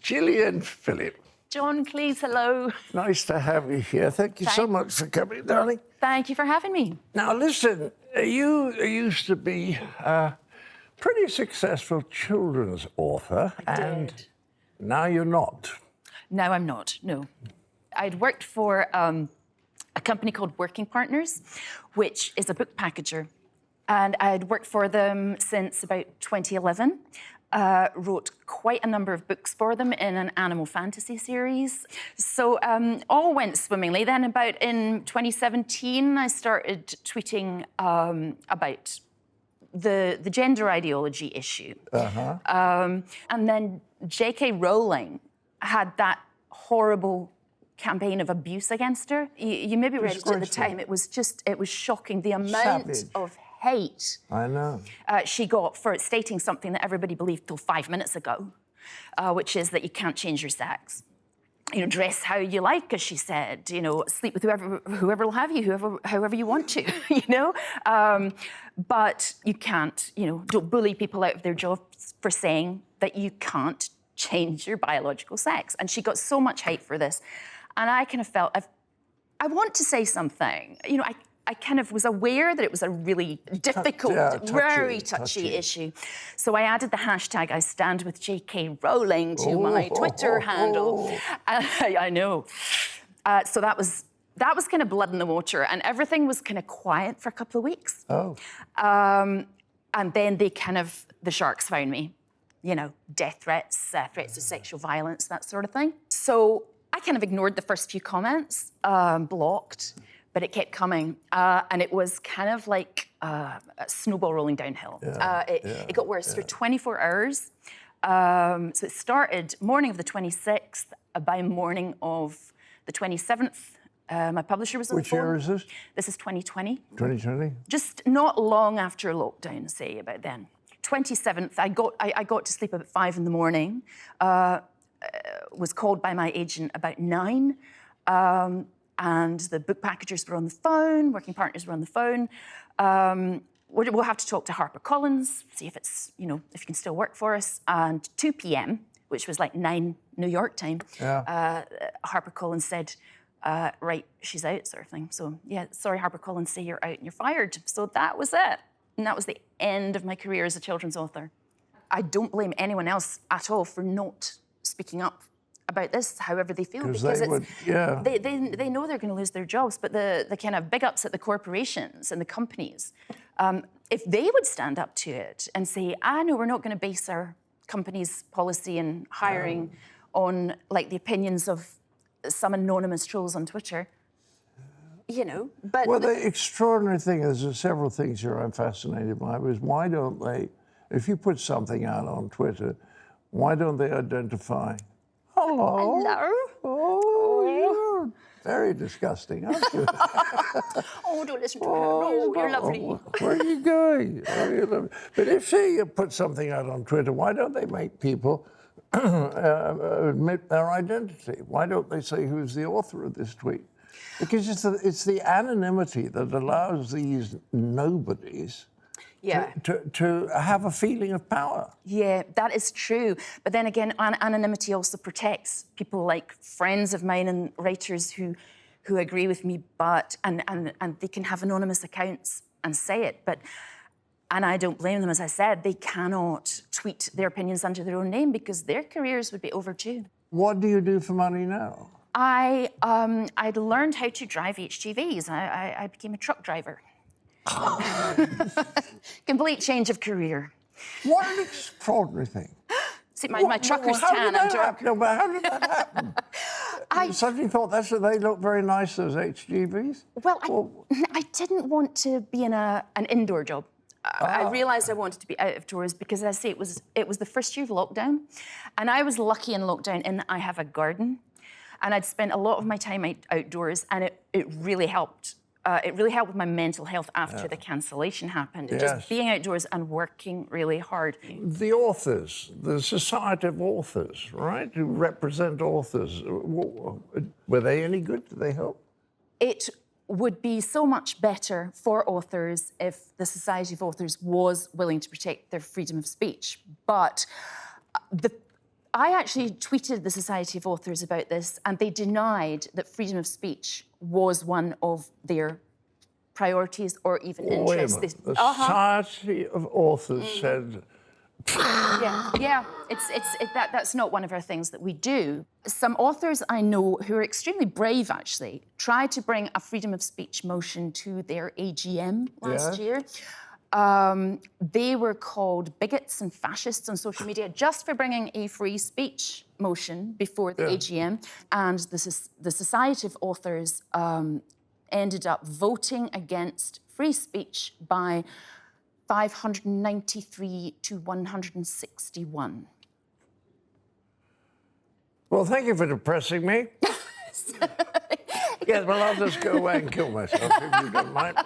Gillian Philip. John Cleese, hello. Nice to have you here. Thank you so much for coming, darling. Thank you for having me. Now, listen, you used to be a pretty successful children's author, and now you're not. No, I'm not, no. I'd worked for a company called Working Partners, which is a book packager. And I'd worked for them since about 2011. Wrote quite a number of books for them in an animal fantasy series. So all went swimmingly. Then about in 2017, I started tweeting about the gender ideology issue. And then JK Rowling had that horrible campaign of abuse against her. You maybe read it at the time. It was shocking. The amount of hate she got for stating something that everybody believed till 5 minutes ago, which is that you can't change your sex. You know, dress how you like, as she said. You know, sleep with whoever will have you, however you want to. You know, but you can't. You know, don't bully people out of their jobs for saying that you can't change your biological sex. And she got so much hate for this, and I kind of felt I want to say something. You know, I kind of was aware that it was a really difficult, very touchy issue. So I added the hashtag I stand with JK Rowling to my Twitter handle. I know. So that was kind of blood in the water, and everything was kind of quiet for a couple of weeks. And then the sharks found me. You know, death threats, threats of sexual violence, that sort of thing. So I kind of ignored the first few comments, blocked. But it kept coming, and it was kind of like a snowball rolling downhill. It got worse for 24 hours. So it started morning of the 26th. By morning of the 27th, my publisher was on the phone. Which year is this? This is 2020. 2020? Just not long after lockdown, say, about then. 27th, I got to sleep about 5 in the morning. Was called by my agent about 9. And the book packagers were on the phone, Working Partners were on the phone. We'll have to talk to HarperCollins, see if it's, you know, if you can still work for us. And 2 p.m., which was like 9 New York time, HarperCollins said, right, she's out, sort of thing. So, yeah, sorry, HarperCollins, say you're out and you're fired. So that was it. And that was the end of my career as a children's author. I don't blame anyone else at all for not speaking up about this, however they feel, because they know they're going to lose their jobs, but the kind of big ups at the corporations and the companies, if they would stand up to it and say, no, we're not going to base our company's policy and hiring on like the opinions of some anonymous trolls on Twitter, you know. But well, the extraordinary thing is, there's several things here I'm fascinated by. Was why don't they, if you put something out on Twitter, why don't they identify? Hello. Hello. Oh, you're very disgusting, aren't you? Oh, don't listen to her. No, you're lovely. Where are you going? But if you put something out on Twitter, why don't they make people admit their identity? Why don't they say who's the author of this tweet? Because it's the anonymity that allows these nobodies to have a feeling of power. Yeah, that is true. But then again, anonymity also protects people like friends of mine and writers who agree with me, and they can have anonymous accounts and say it. And I don't blame them, as I said, they cannot tweet their opinions under their own name because their careers would be over too. What do you do for money now? I'd learned how to drive HGVs. I became a truck driver. Complete change of career. What an extraordinary thing. See, my trucker's tan. How did that happen? I suddenly thought they look very nice, those HGVs. Well, I didn't want to be in an indoor job. I realised I wanted to be out of doors because, as I say, it was the first year of lockdown, and I was lucky in lockdown in that I have a garden, and I'd spent a lot of my time outdoors, and it really helped. It really helped with my mental health after the cancellation happened. Just being outdoors and working really hard. The authors, the Society of Authors, right, who represent authors, were they any good? Did they help? It would be so much better for authors if the Society of Authors was willing to protect their freedom of speech. But I actually tweeted the Society of Authors about this, and they denied that freedom of speech was one of their priorities or even Well, wait a interests. minute. The Society of Authors said... Yeah. That's not one of our things that we do. Some authors I know who are extremely brave, actually, tried to bring a freedom of speech motion to their AGM last year. They were called bigots and fascists on social media just for bringing a free speech motion before the AGM. And the Society of Authors ended up voting against free speech by 593 to 161. Well, thank you for depressing me. Yes, well, I'll just go away and kill myself if you don't mind.